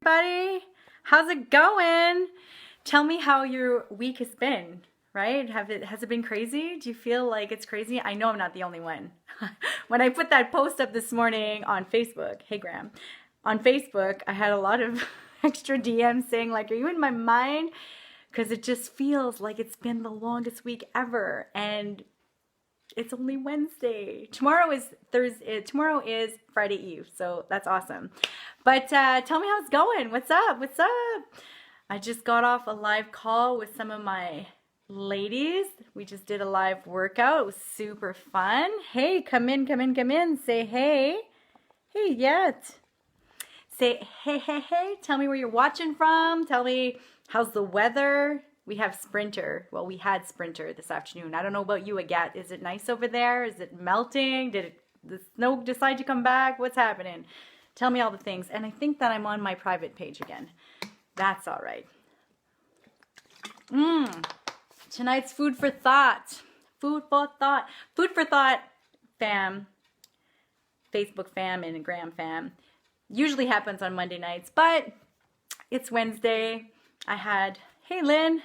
everybody. How's it going? Tell me how your week has been, right? Has it been crazy? Do you feel like it's crazy? I know I'm not the only one. When I put that post up this morning on Facebook, hey Graham, on Facebook, I had a lot of extra DMs saying like, are you in my mind? Because it just feels like it's been the longest week ever. And it's only Wednesday. Tomorrow is Thursday. Tomorrow is Friday Eve, so that's awesome. But tell me how it's going. What's up? What's up? I just got off a live call with some of my ladies. We just did a live workout. It was super fun. Hey, come in, come in, come in. Say hey. Hey, yet. Say hey, hey, hey. Tell me where you're watching from. Tell me how's the weather. We have Sprinter. Well, we had Sprinter this afternoon. I don't know about you, Agat. Is it nice over there? Is it melting? Did the snow decide to come back? What's happening? Tell me all the things. And I think that I'm on my private page again. That's all right. Tonight's food for thought. Food for thought. Food for thought, fam. Facebook fam and Graham fam. Usually happens on Monday nights, but it's Wednesday. Hey Lynn.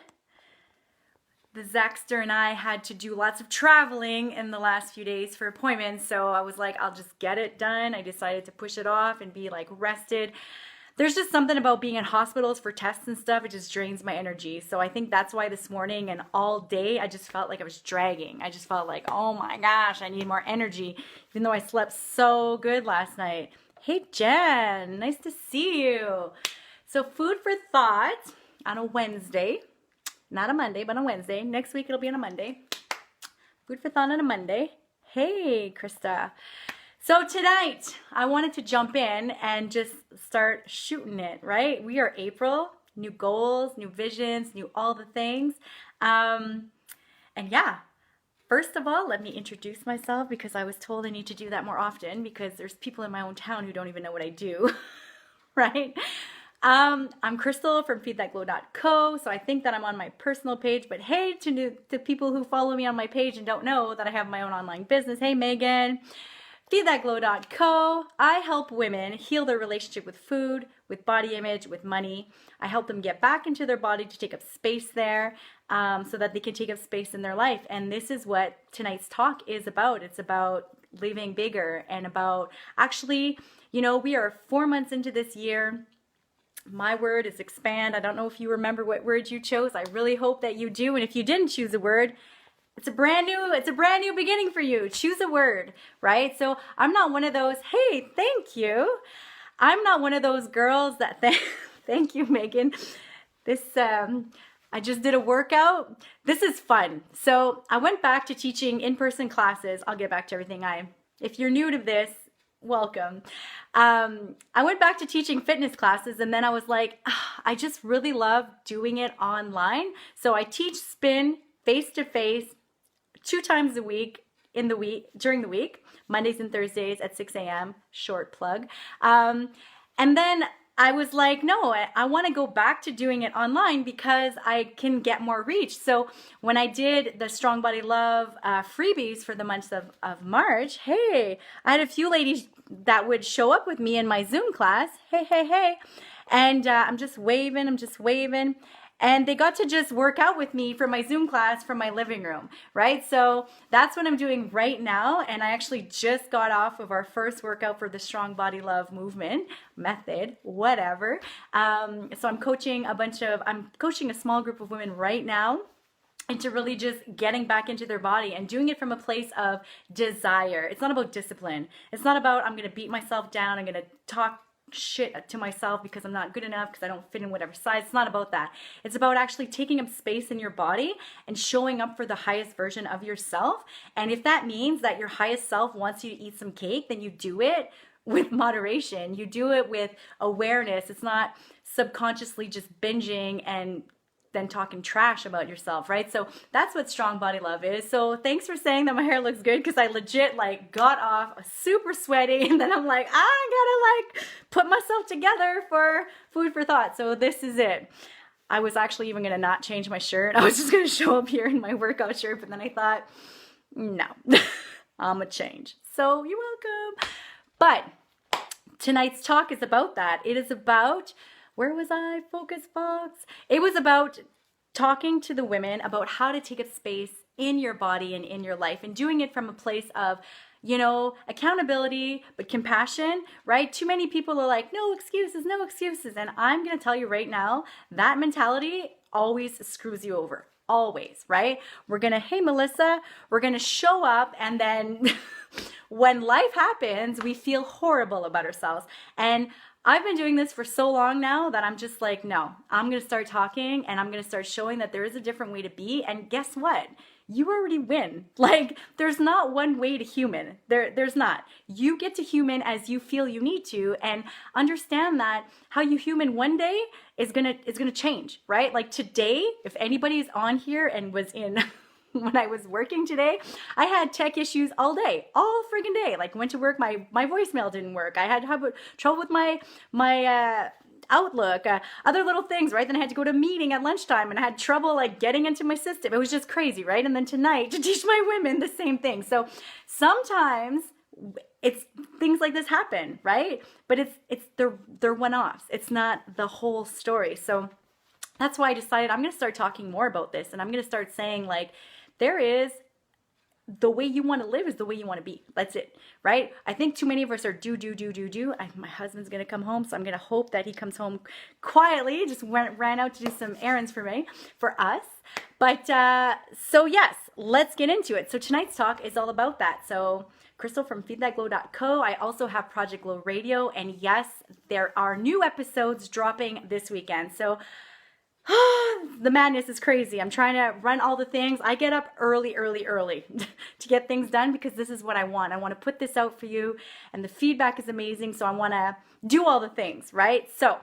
The Zaxter and I had to do lots of traveling in the last few days for appointments, so I was like, I'll just get it done. I decided to push it off and be like rested. There's just something about being in hospitals for tests and stuff, it just drains my energy. So I think that's why this morning and all day, I just felt like I was dragging. I just felt like, oh my gosh, I need more energy, even though I slept so good last night. Hey Jen, nice to see you. So food for thought on a Wednesday. Not a Monday, but on a Wednesday. Next week it'll be on a Monday. Food for thought on a Monday. Hey, Krista. So tonight, I wanted to jump in and just start shooting it, right? We are April, new goals, new visions, new all the things. And yeah, first of all, let me introduce myself because I was told I need to do that more often because there's people in my own town who don't even know what I do, right? I'm Crystal from feedthatglow.co, so I think that I'm on my personal page, but hey, to people who follow me on my page and don't know that I have my own online business, hey Megan, feedthatglow.co, I help women heal their relationship with food, with body image, with money. I help them get back into their body to take up space there so that they can take up space in their life, and this is what tonight's talk is about. It's about living bigger and about actually, we are 4 months into this year. My word is expand. I don't know if you remember what word you chose. I really hope that you do. And if you didn't choose a word, it's a brand new beginning for you. Choose a word, right? So I'm not one of those, hey, thank you. I'm not one of those girls that, thank you, Megan. I just did a workout. This is fun. So I went back to teaching in-person classes. I'll get back to everything. If you're new to this, welcome. I went back to teaching fitness classes and then I was like, I just really love doing it online. So I teach spin face-to-face 2 times a week during the week, Mondays and Thursdays at 6 a.m. Short plug. And then I was like, no, I want to go back to doing it online because I can get more reach. So when I did the Strong Body Love freebies for the month of March, hey, I had a few ladies that would show up with me in my Zoom class. Hey, hey, hey. And I'm just waving. And they got to just work out with me for my Zoom class from my living room, right? So that's what I'm doing right now. And I actually just got off of our first workout for the Strong Body Love movement, method, whatever. So I'm coaching a small group of women right now into really just getting back into their body and doing it from a place of desire. It's not about discipline. It's not about I'm going to beat myself down. I'm going to talk shit to myself because I'm not good enough because I don't fit in whatever size. It's not about that. It's about actually taking up space in your body and showing up for the highest version of yourself. And if that means that your highest self wants you to eat some cake, then you do it with moderation. You do it with awareness. It's not subconsciously just binging and then talking trash about yourself, right? So that's what Strong Body Love is. So thanks for saying that my hair looks good because I legit got off super sweaty and then I'm like, I gotta put myself together for food for thought. So this is it. I was actually even gonna not change my shirt. I was just gonna show up here in my workout shirt, but then I thought, no, I'm a change. So you're welcome. But tonight's talk is about that. It is about Where was I? Focus box. It was about talking to the women about how to take up space in your body and in your life, and doing it from a place of, you know, accountability, but compassion, right? Too many people are like, no excuses, no excuses. And I'm going to tell you right now, that mentality always screws you over. Always, right? We're going to, hey, Melissa, we're going to show up, and then when life happens, we feel horrible about ourselves. And I've been doing this for so long now that I'm just like, no, I'm going to start talking, and I'm going to start showing that there is a different way to be. And guess what? You already win. Like, there's not one way to human. There's not. You get to human as you feel you need to, and understand that how you human one day is gonna change, right? Like today, if anybody's on here and was in when I was working today, I had tech issues all day, all friggin' day. Like, went to work, my voicemail didn't work. I had trouble with my Outlook, other little things, right? Then I had to go to a meeting at lunchtime, and I had trouble like getting into my system. It was just crazy, right? And then tonight to teach my women the same thing. So sometimes it's things like this happen, right? But they're one-offs. It's not the whole story. So that's why I decided I'm going to start talking more about this, and I'm going to start saying, like, there is the way you want to live is the way you want to be. That's it, right? I think too many of us are do. My husband's going to come home, so I'm going to hope that he comes home quietly. Just ran out to do some errands for us. But so yes, let's get into it. So tonight's talk is all about that. So Crystal from feedthatglow.co. I also have Project Glow Radio, and yes, there are new episodes dropping this weekend. So the madness is crazy. I'm trying to run all the things. I get up early to get things done, because this is what I want. I want to put this out for you, and the feedback is amazing. So I want to do all the things, right? So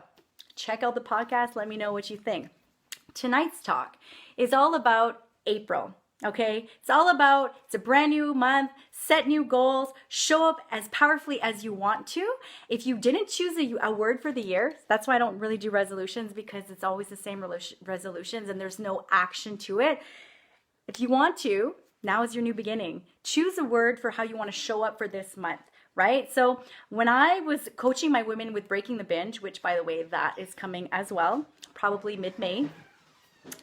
check out the podcast. Let me know what you think. Tonight's talk is all about April. Okay, it's all about, it's a brand new month, set new goals, show up as powerfully as you want to. If you didn't choose a word for the year, that's why I don't really do resolutions, because it's always the same resolutions and there's no action to it. If you want to, now is your new beginning. Choose a word for how you want to show up for this month, right? So when I was coaching my women with Breaking the Binge, which by the way, that is coming as well, probably mid-May.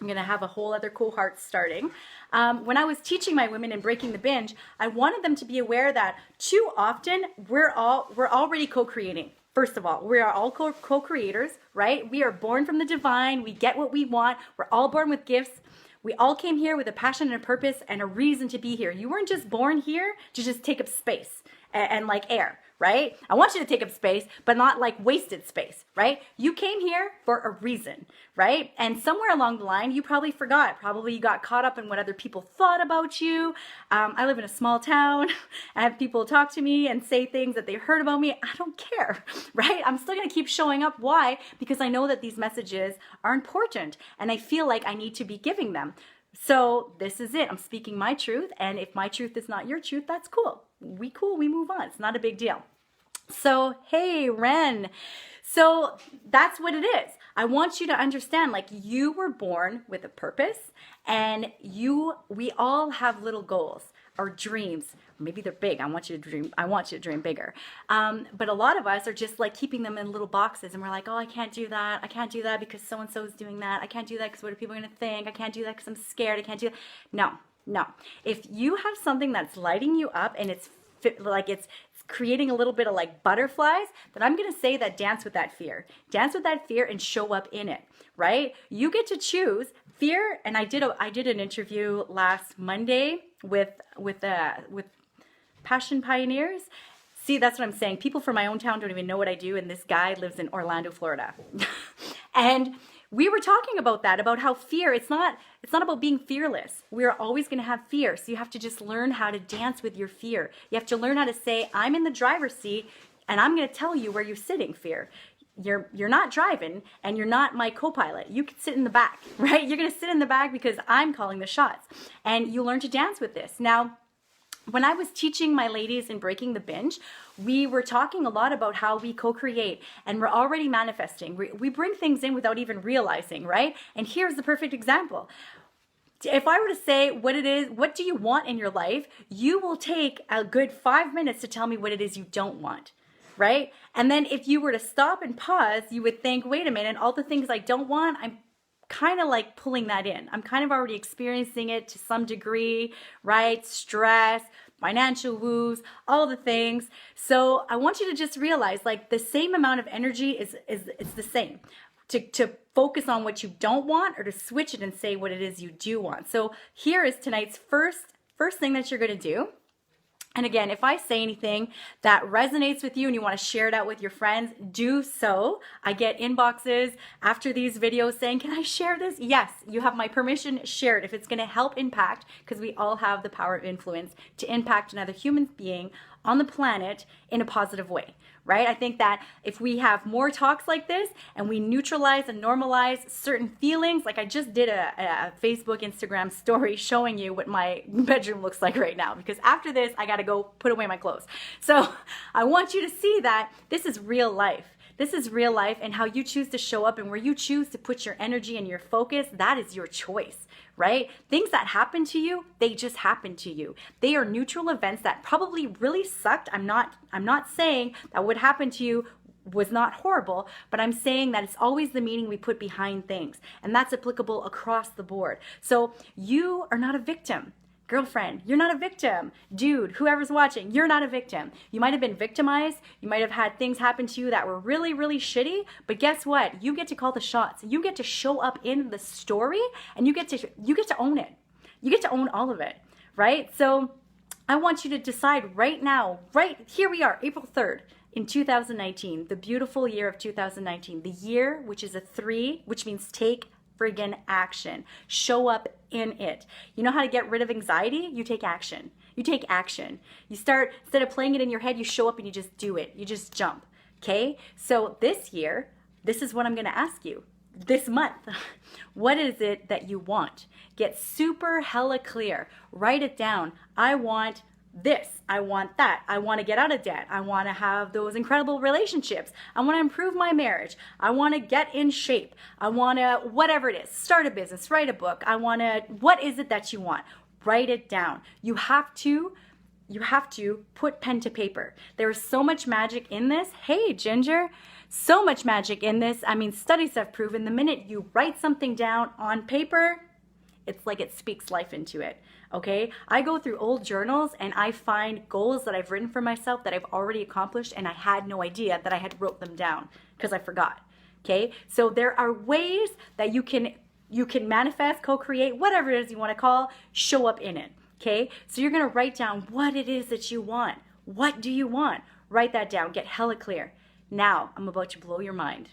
I'm going to have a whole other cohort starting. When I was teaching my women in Breaking the Binge, I wanted them to be aware that too often we're already co-creating. First of all, we are all co-creators, right? We are born from the divine. We get what we want. We're all born with gifts. We all came here with a passion and a purpose and a reason to be here. You weren't just born here to just take up space and like air, right? I want you to take up space, but not like wasted space, right? You came here for a reason, right? And somewhere along the line, you probably forgot. Probably you got caught up in what other people thought about you. I live in a small town. I have people talk to me and say things that they heard about me. I don't care, right? I'm still going to keep showing up. Why? Because I know that these messages are important, and I feel like I need to be giving them. So this is it. I'm speaking my truth, and if my truth is not your truth, that's cool. We move on. It's not a big deal. So, hey, Ren. So that's what it is. I want you to understand, like, you were born with a purpose, and we all have little goals or dreams. Maybe they're big. I want you to dream bigger. But a lot of us are just like keeping them in little boxes, and we're like, oh, I can't do that. I can't do that because so-and-so is doing that. I can't do that because what are people going to think? I can't do that because I'm scared. I can't do that. No. If you have something that's lighting you up and it's creating a little bit of like butterflies, then I'm going to say that dance with that fear. Dance with that fear and show up in it, right? You get to choose fear. And I did an interview last Monday with Passion Pioneers. See, that's what I'm saying. People from my own town don't even know what I do, and this guy lives in Orlando, Florida. And we were talking about that, about how fear, it's not about being fearless. We're always going to have fear. So you have to just learn how to dance with your fear. You have to learn how to say, I'm in the driver's seat, and I'm going to tell you where you're sitting, fear. You're not driving, and you're not my co-pilot. You can sit in the back, right? You're going to sit in the back because I'm calling the shots. And you learn to dance with this. Now, when I was teaching my ladies in Breaking the Binge, we were talking a lot about how we co-create, and we're already manifesting. We bring things in without even realizing, right? And here's the perfect example. If I were to say what do you want in your life, you will take a good 5 minutes to tell me what it is you don't want. right? And then if you were to stop and pause, you would think, wait a minute, all the things I don't want, I'm kind of like pulling that in. I'm kind of already experiencing it to some degree, right? Stress, financial woes, all the things. So I want you to just realize like the same amount of energy is the same. To focus on what you don't want or to switch it and say what it is you do want. So here is tonight's first thing that you're going to do. And again, if I say anything that resonates with you and you want to share it out with your friends, do so. I get inboxes after these videos saying, can I share this? Yes, you have my permission, share it. If it's going to help impact, because we all have the power of influence to impact another human being on the planet in a positive way, right? I think that if we have more talks like this and we neutralize and normalize certain feelings, like I just did a Facebook, Instagram story showing you what my bedroom looks like right now, because after this, I got to go put away my clothes. So I want you to see that this is real life. This is real life, and how you choose to show up and where you choose to put your energy and your focus, that is your choice, right? Things that happen to you, they just happen to you. They are neutral events that probably really sucked. I'm not saying that what happened to you was not horrible, but I'm saying that it's always the meaning we put behind things, and that's applicable across the board. So you are not a victim. Girlfriend, you're not a victim. Dude, whoever's watching, you're not a victim. You might have been victimized. You might have had things happen to you that were really, really shitty. But guess what? You get to call the shots. You get to show up in the story, and you get to own it. You get to own all of it, right? So I want you to decide right now, right here we are, April 3rd in 2019, the beautiful year of 2019, the year which is a 3, which means take friggin' action. Show up in it. You know how to get rid of anxiety? You take action. You take action. You start, instead of playing it in your head, you show up and you just do it. You just jump. Okay? So this year, this is what I'm going to ask you. This month, what is it that you want? Get super hella clear. Write it down. I want this. I want that. I want to get out of debt. I want to have those incredible relationships. I want to improve my marriage. I want to get in shape. I want to, whatever it is, start a business, write a book. I want to, what is it that you want? Write it down. You have to put pen to paper. There's so much magic in this. Hey, Ginger, so much magic in this. I mean, studies have proven the minute you write something down on paper, it's like it speaks life into it. Okay, I go through old journals and I find goals that I've written for myself that I've already accomplished, and I had no idea that I had wrote them down because I forgot. Okay, so there are ways that you can manifest, co-create, whatever it is you want to call, show up in it. Okay, so you're gonna write down what it is that you want. What do you want? Write that down. Get hella clear. Now I'm about to blow your mind.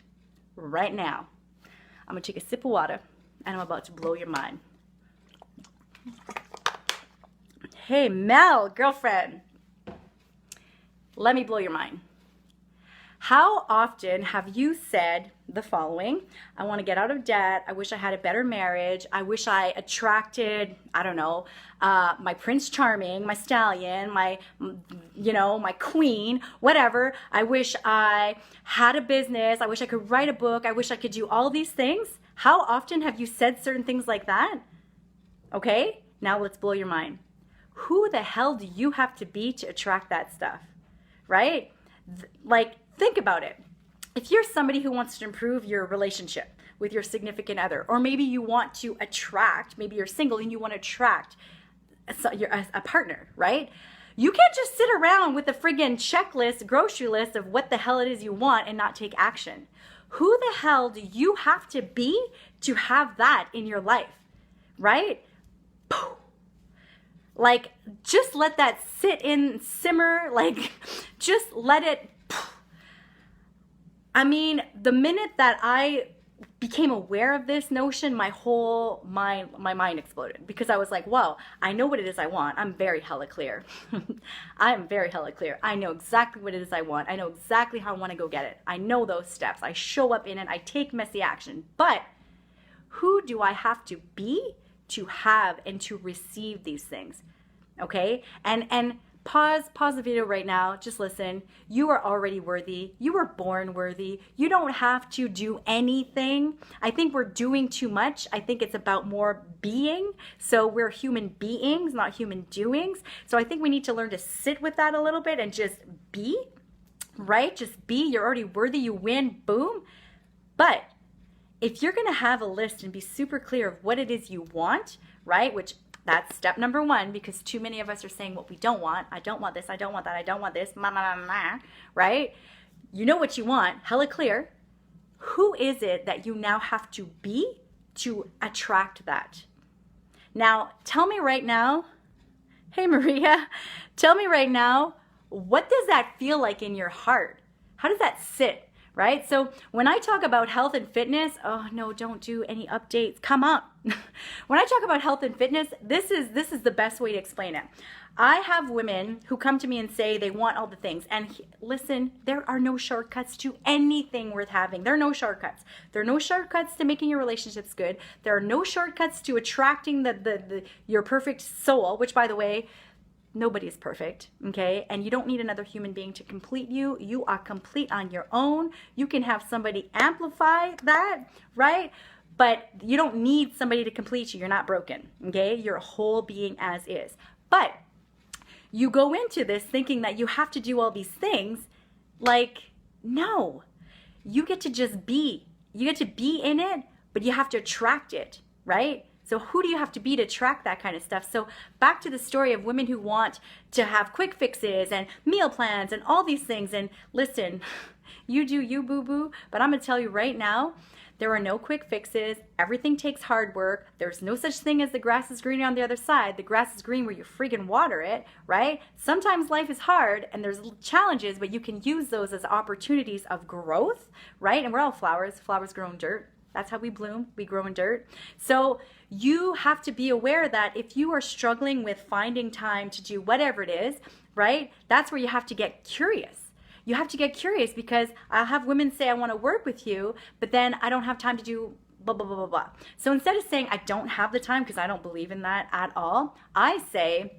Right now, I'm gonna take a sip of water and I'm about to blow your mind. Hey, Mel, girlfriend, let me blow your mind. How often have you said the following? I want to get out of debt. I wish I had a better marriage. I wish I attracted, I don't know, my Prince Charming, my stallion, my queen, whatever. I wish I had a business. I wish I could write a book. I wish I could do all these things. How often have you said certain things like that? Okay, now let's blow your mind. Who the hell do you have to be to attract that stuff, right? Like, think about it. If you're somebody who wants to improve your relationship with your significant other, or maybe you want to attract, maybe you're single and you want to attract a partner, right? You can't just sit around with a friggin' checklist, grocery list of what the hell it is you want and not take action. Who the hell do you have to be to have that in your life, right? Like, just let that sit in, simmer, like, just let it, I mean, the minute that I became aware of this notion, my mind exploded, because I was like, whoa, I know what it is I want. I'm very hella clear. I'm very hella clear. I know exactly what it is I want. I know exactly how I want to go get it. I know those steps. I show up in it. I take messy action. But who do I have to be to have and to receive these things? Okay, and pause the video right now. Just listen. You are already worthy. You were born worthy. You don't have to do anything. I think we're doing too much. I think it's about more being. So we're human beings, not human doings. So I think we need to learn to sit with that a little bit and just be. right? Just be, you're already worthy, you win, boom. But if you're going to have a list and be super clear of what it is you want, right? Which that's step number one, because too many of us are saying what we don't want. I don't want this, I don't want that, I don't want this, right? You know what you want, hella clear. Who is it that you now have to be to attract that? Now, tell me right now, hey Maria, tell me right now, what does that feel like in your heart? How does that sit, right? So when I talk about health and fitness, oh no, don't do any updates, come up. When I talk about health and fitness, this is the best way to explain it. I have women who come to me and say they want all the things. And listen, there are no shortcuts to anything worth having. There are no shortcuts. There are no shortcuts to making your relationships good. There are no shortcuts to attracting your perfect soul, which by the way, nobody is perfect, okay? And you don't need another human being to complete you. You are complete on your own. You can have somebody amplify that, right? But you don't need somebody to complete you. You're not broken, okay? You're a whole being as is. But you go into this thinking that you have to do all these things. Like, no. You get to just be. You get to be in it, but you have to attract it, right? So who do you have to be to attract that kind of stuff? So back to the story of women who want to have quick fixes and meal plans and all these things. And listen, you do you, boo-boo. But I'm going to tell you right now, there are no quick fixes. Everything takes hard work. There's no such thing as the grass is green on the other side. The grass is green where you freaking water it, right? Sometimes life is hard and there's challenges, but you can use those as opportunities of growth, right? And we're all flowers. Flowers grow in dirt. That's how we bloom. We grow in dirt. So you have to be aware that if you are struggling with finding time to do whatever it is, right? That's where you have to get curious. You have to get curious, because I'll have women say, I want to work with you, but then I don't have time to do blah, blah, blah, blah, blah. So instead of saying I don't have the time, because I don't believe in that at all, I say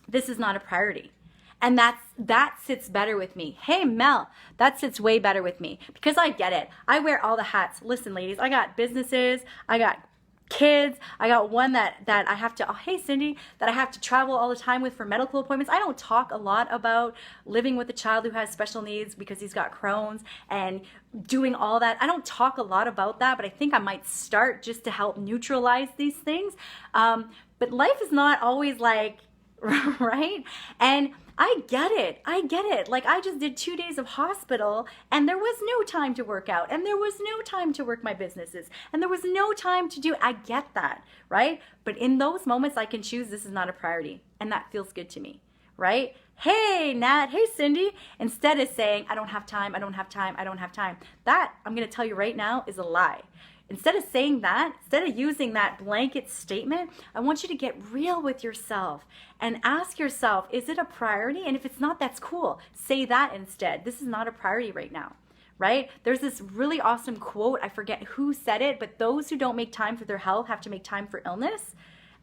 this is not a priority. And that sits better with me. Hey, Mel, that sits way better with me, because I get it. I wear all the hats. Listen, ladies, I got businesses, I got kids, I got one that I have to, oh, hey Cindy, that I have to travel all the time with for medical appointments. I don't talk a lot about living with a child who has special needs because he's got Crohn's and doing all that. I don't talk a lot about that, but I think I might start just to help neutralize these things. But life is not always like, right? And I get it. Like, I just did 2 days of hospital and there was no time to work out and there was no time to work my businesses and there was no time to do, I get that, right? But in those moments I can choose this is not a priority, and that feels good to me, right? Hey, Nat, hey, Cindy, instead of saying, I don't have time, that, I'm going to tell you right now, is a lie. Instead of saying that, instead of using that blanket statement, I want you to get real with yourself and ask yourself, is it a priority? And if it's not, that's cool. Say that instead. This is not a priority right now, right? There's this really awesome quote. I forget who said it, but those who don't make time for their health have to make time for illness.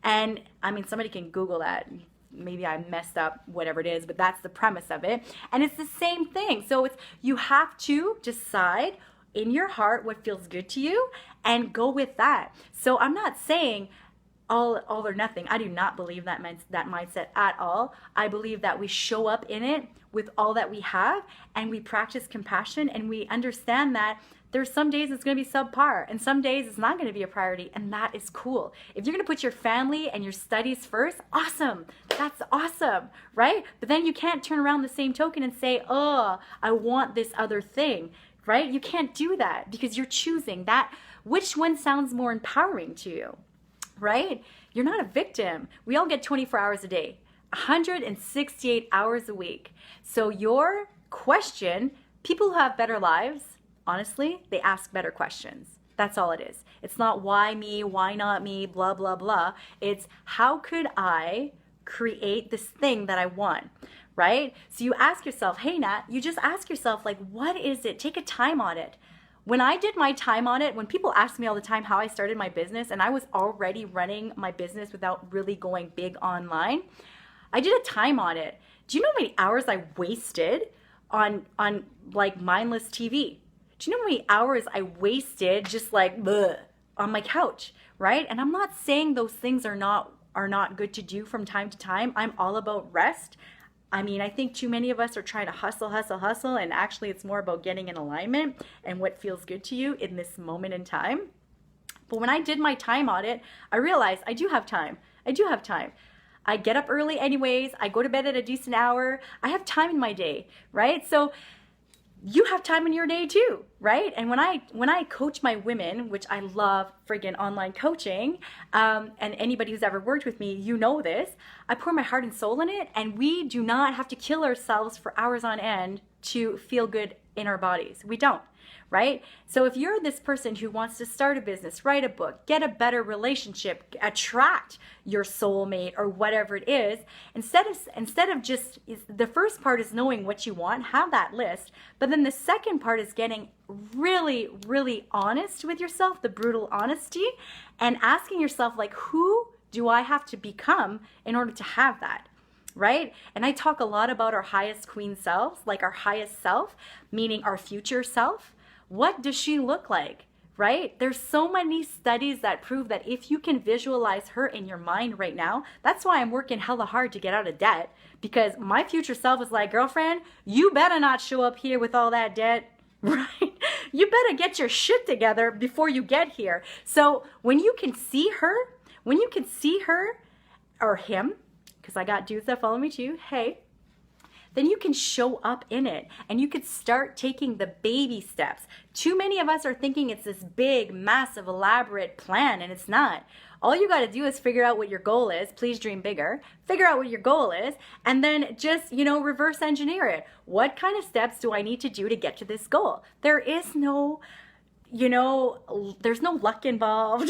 And I mean, somebody can Google that. Maybe I messed up whatever it is, but that's the premise of it. And it's the same thing. So you have to decide in your heart what feels good to you and go with that. So I'm not saying all or nothing. I do not believe that mindset at all. I believe that we show up in it with all that we have and we practice compassion and we understand that there's some days it's going to be subpar and some days it's not going to be a priority, and that is cool. If you're going to put your family and your studies first, awesome. That's awesome, right? But then you can't turn around the same token and say, oh, I want this other thing. Right? You can't do that because you're choosing that. Which one sounds more empowering to you, right? You're not a victim. We all get 24 hours a day, 168 hours a week. So your question, people who have better lives, honestly, they ask better questions. That's all it is. It's not why me, why not me, blah, blah, blah. It's how could I create this thing that I want? Right? So you ask yourself, hey Nat, you just ask yourself, like, what is it? Take a time on it. When I did my time on it, when people ask me all the time how I started my business, and I was already running my business without really going big online, I did a time on it. Do you know how many hours I wasted on like mindless TV? Do you know how many hours I wasted just like bleh, on my couch, right? And I'm not saying those things are not good to do from time to time. I'm all about rest. I mean, I think too many of us are trying to hustle, hustle, hustle, and actually it's more about getting in alignment and what feels good to you in this moment in time. But when I did my time audit, I realized I do have time. I do have time. I get up early anyways. I go to bed at a decent hour. I have time in my day, right? So you have time in your day too, right? And when I coach my women, which I love friggin' online coaching, and anybody who's ever worked with me, you know this, I pour my heart and soul in it, and we do not have to kill ourselves for hours on end to feel good in our bodies. We don't. Right? So if you're this person who wants to start a business, write a book, get a better relationship, attract your soulmate or whatever it is, instead of just, the first part is knowing what you want, have that list, but then the second part is getting really, really honest with yourself, the brutal honesty, and asking yourself, like, who do I have to become in order to have that? Right? And I talk a lot about our highest queen selves, like our highest self, meaning our future self. What does she look like, right? There's so many studies that prove that if you can visualize her in your mind right now, that's why I'm working hella hard to get out of debt, because my future self is like, girlfriend, you better not show up here with all that debt, right? You better get your shit together before you get here. So when you can see her, or him, because I got dudes that follow me too, hey, then you can show up in it and you could start taking the baby steps. Too many of us are thinking it's this big, massive, elaborate plan, and it's not. All you got to do is figure out what your goal is. Please dream bigger. Figure out what your goal is, and then just, reverse engineer it. What kind of steps do I need to do to get to this goal? There is no, there's no luck involved.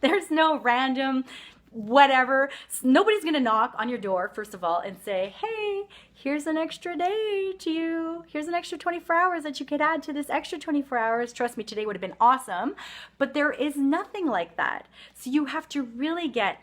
There's no random whatever. Nobody's gonna knock on your door, first of all, and say, hey, here's an extra day to you. Here's an extra 24 hours that you could add to this extra 24 hours. Trust me, today would have been awesome. But there is nothing like that. So you have to really get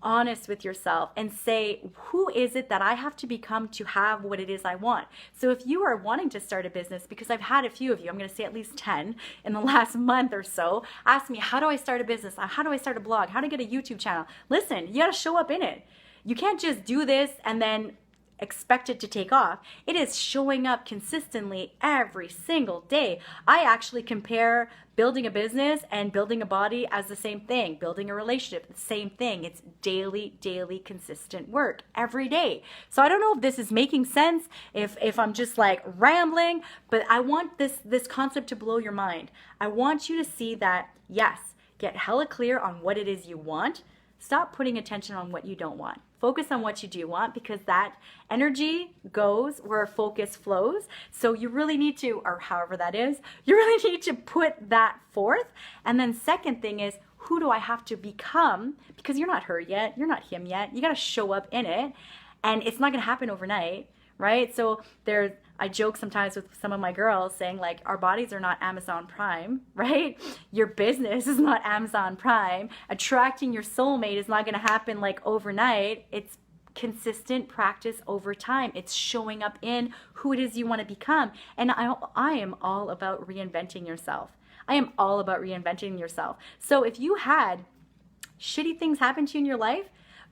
honest with yourself and say, who is it that I have to become to have what it is I want? So if you are wanting to start a business, because I've had a few of you, I'm going to say at least 10 in the last month or so, ask me, how do I start a business? How do I start a blog? How to get a YouTube channel? Listen, you got to show up in it. You can't just do this and then expect it to take off. It is showing up consistently every single day. I actually compare building a business and building a body as the same thing. Building a relationship, the same thing. It's daily, consistent work every day. So I don't know if this is making sense, if I'm just like rambling, but I want this concept to blow your mind. I want you to see that, yes, get hella clear on what it is you want. Stop putting attention on what you don't want. Focus on what you do want, because that energy goes where focus flows. So you really need to, or however that is, you really need to put that forth. And then second thing is, who do I have to become? Because you're not her yet. You're not him yet. You got to show up in it. And it's not going to happen overnight, right? So I joke sometimes with some of my girls saying, like, our bodies are not Amazon Prime, right? Your business is not Amazon Prime. Attracting your soulmate is not going to happen like overnight. It's consistent practice over time. It's showing up in who it is you want to become. And I am all about reinventing yourself. I am all about reinventing yourself. So if you had shitty things happen to you in your life,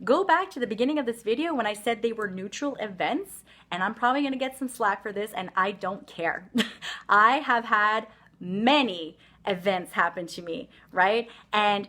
go back to the beginning of this video when I said they were neutral events, and I'm probably going to get some slack for this, and I don't care. I have had many events happen to me, right? And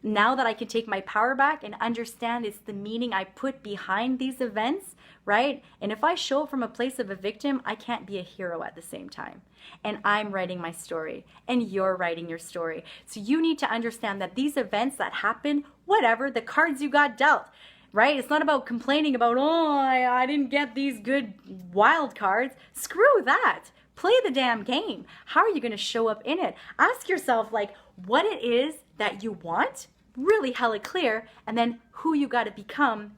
now that I can take my power back and understand it's the meaning I put behind these events, right? And if I show up from a place of a victim, I can't be a hero at the same time. And I'm writing my story, and you're writing your story. So you need to understand that these events that happen, whatever, the cards you got dealt, right? It's not about complaining about, oh, I didn't get these good wild cards. Screw that. Play the damn game. How are you going to show up in it? Ask yourself, like, what it is that you want, really hella clear, and then who you got to become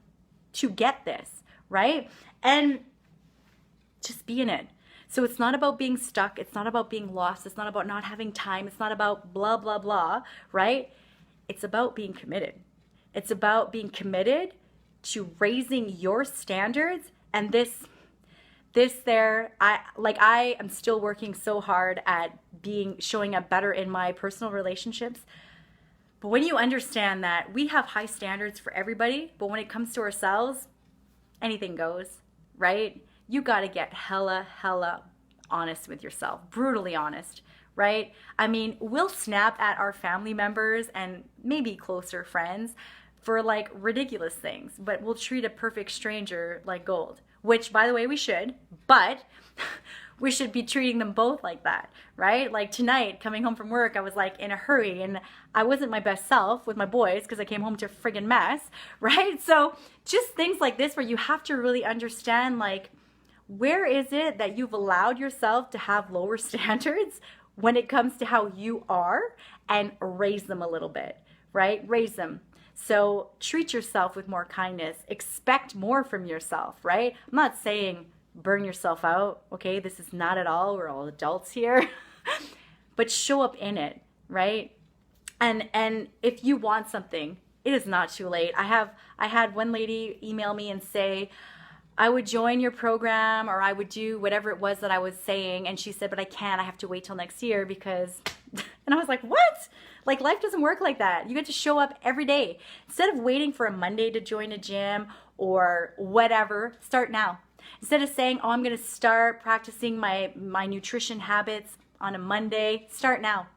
to get this, right? And just be in it. So it's not about being stuck. It's not about being lost. It's not about not having time. It's not about blah, blah, blah, right? It's about being committed. It's about being committed to raising your standards. And I am still working so hard at showing up better in my personal relationships. But when you understand that we have high standards for everybody, but when it comes to ourselves, anything goes. right? You got to get hella honest with yourself, brutally honest, right? I mean, we'll snap at our family members and maybe closer friends for like ridiculous things, but we'll treat a perfect stranger like gold, which by the way, we should, but we should be treating them both like that, right? Like tonight, coming home from work, I was like in a hurry and I wasn't my best self with my boys because I came home to a friggin' mess, right? So just things like this where you have to really understand, like, where is it that you've allowed yourself to have lower standards when it comes to how you are, and raise them a little bit, right? Raise them. So treat yourself with more kindness, expect more from yourself, right? I'm not saying burn yourself out, okay? This is not at all, we're all adults here, but show up in it, right? And if you want something, it is not too late. I had one lady email me and say, I would join your program, or I would do whatever it was that I was saying. And she said, but I can't, I have to wait till next year because, and I was like, what? Like, life doesn't work like that. You get to show up every day. Instead of waiting for a Monday to join a gym or whatever, start now. Instead of saying, oh, I'm going to start practicing my nutrition habits on a Monday, start now,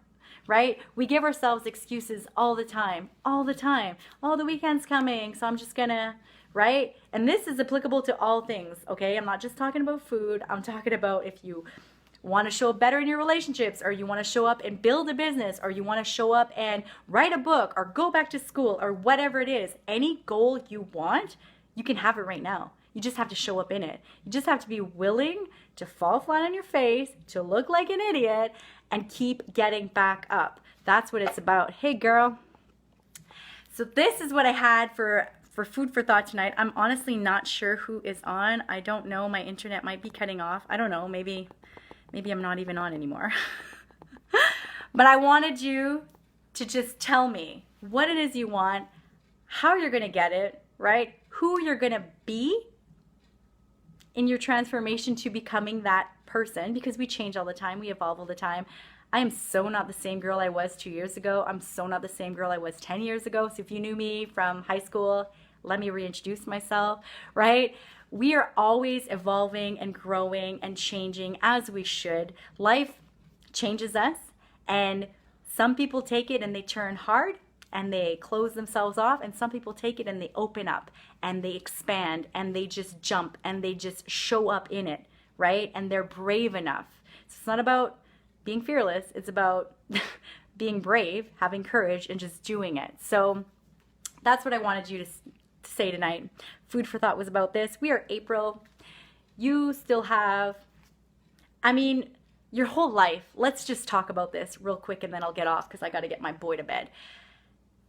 right? We give ourselves excuses all the time. Oh, the weekend's coming, so I'm just going to, right? And this is applicable to all things, okay? I'm not just talking about food. I'm talking about if you want to show up better in your relationships, or you want to show up and build a business, or you want to show up and write a book or go back to school or whatever it is. Any goal you want, you can have it right now. You just have to show up in it. You just have to be willing to fall flat on your face, to look like an idiot, and keep getting back up. That's what it's about. Hey, girl. So this is what I had for food for thought tonight. I'm honestly not sure who is on. I don't know. My internet might be cutting off. I don't know. Maybe I'm not even on anymore. But I wanted you to just tell me what it is you want, how you're going to get it, right? Who you're going to be in your transformation to becoming that person, because we change all the time. We evolve all the time. I am so not the same girl I was 2 years ago. I'm so not the same girl I was 10 years ago. So if you knew me from high school, let me reintroduce myself, right? We are always evolving and growing and changing, as we should. Life changes us, and some people take it and they turn hard and they close themselves off, and some people take it and they open up and they expand and they just jump and they just show up in it, right? And they're brave enough. So it's not about being fearless. It's about being brave, having courage, and just doing it. So that's what I wanted you to say tonight. Food for thought was about this. We are April. You still have, your whole life. Let's just talk about this real quick and then I'll get off because I got to get my boy to bed.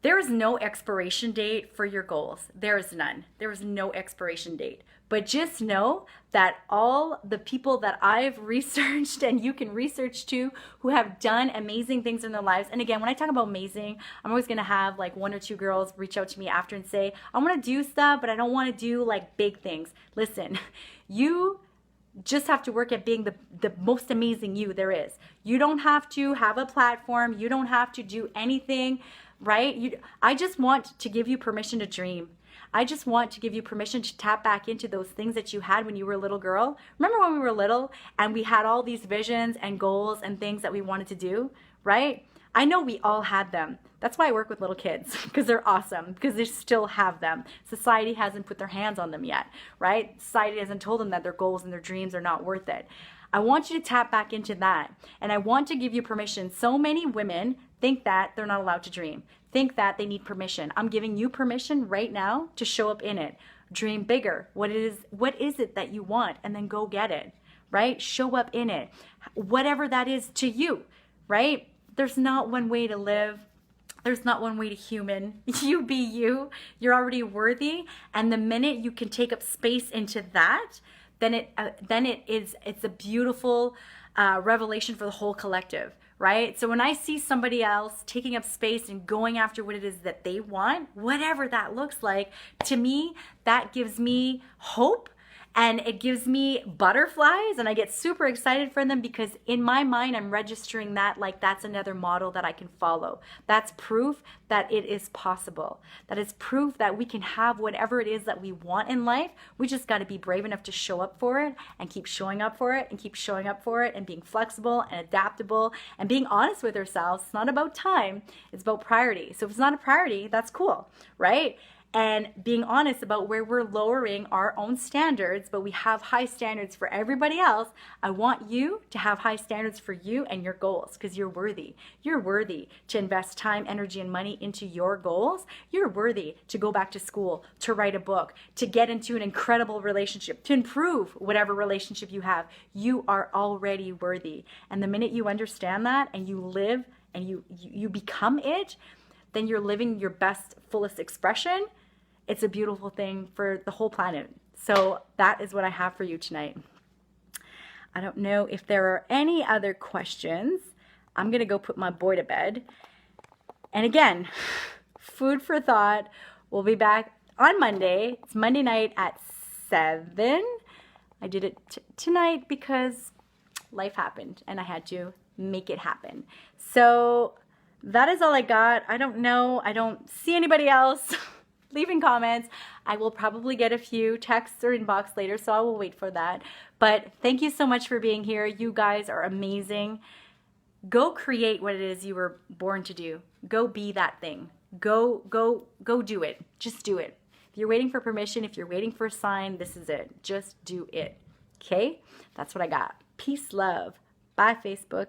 There is no expiration date for your goals. There is none. There is no expiration date. But just know that all the people that I've researched, and you can research too, who have done amazing things in their lives. And again, when I talk about amazing, I'm always going to have like 1 or 2 girls reach out to me after and say, I want to do stuff, but I don't want to do like big things. Listen, you just have to work at being the most amazing you there is. You don't have to have a platform. You don't have to do anything, right? I just want to give you permission to dream. I just want to give you permission to tap back into those things that you had when you were a little girl. Remember when we were little and we had all these visions and goals and things that we wanted to do, right? I know we all had them. That's why I work with little kids, because they're awesome, because they still have them. Society hasn't put their hands on them yet, right? Society hasn't told them that their goals and their dreams are not worth it. I want you to tap back into that, and I want to give you permission. So many women think that they're not allowed to dream, think that they need permission. I'm giving you permission right now to show up in it. Dream bigger. What is it that you want? And then go get it, right? Show up in it. Whatever that is to you, right? There's not one way to live. There's not one way to human. You be you. You're already worthy. And the minute you can take up space into that, then it's a beautiful revelation for the whole collective, right? So when I see somebody else taking up space and going after what it is that they want, whatever that looks like, to me, that gives me hope And it gives me butterflies, and I get super excited for them because in my mind, I'm registering that like that's another model that I can follow. That's proof that it is possible. That is proof that we can have whatever it is that we want in life. We just got to be brave enough to show up for it and keep showing up for it and keep showing up for it and being flexible and adaptable and being honest with ourselves. It's not about time, it's about priority. So if it's not a priority, that's cool, right? And being honest about where we're lowering our own standards, but we have high standards for everybody else. I want you to have high standards for you and your goals because you're worthy. You're worthy to invest time, energy, and money into your goals. You're worthy to go back to school, to write a book, to get into an incredible relationship, to improve whatever relationship you have. You are already worthy. And the minute you understand that and you live and you become it, then you're living your best, fullest expression. It's a beautiful thing for the whole planet. So that is what I have for you tonight. I don't know if there are any other questions. I'm going to go put my boy to bed. And again, food for thought. We'll be back on Monday. It's Monday night at 7. I did it tonight because life happened and I had to make it happen. So that is all I got. I don't know. I don't see anybody else leaving comments. I will probably get a few texts or inbox later, so I will wait for that. But thank you so much for being here. You guys are amazing. Go create what it is you were born to do. Go be that thing. Go do it. Just do it. If you're waiting for permission, if you're waiting for a sign, this is it. Just do it. Okay? That's what I got. Peace, love. Bye, Facebook.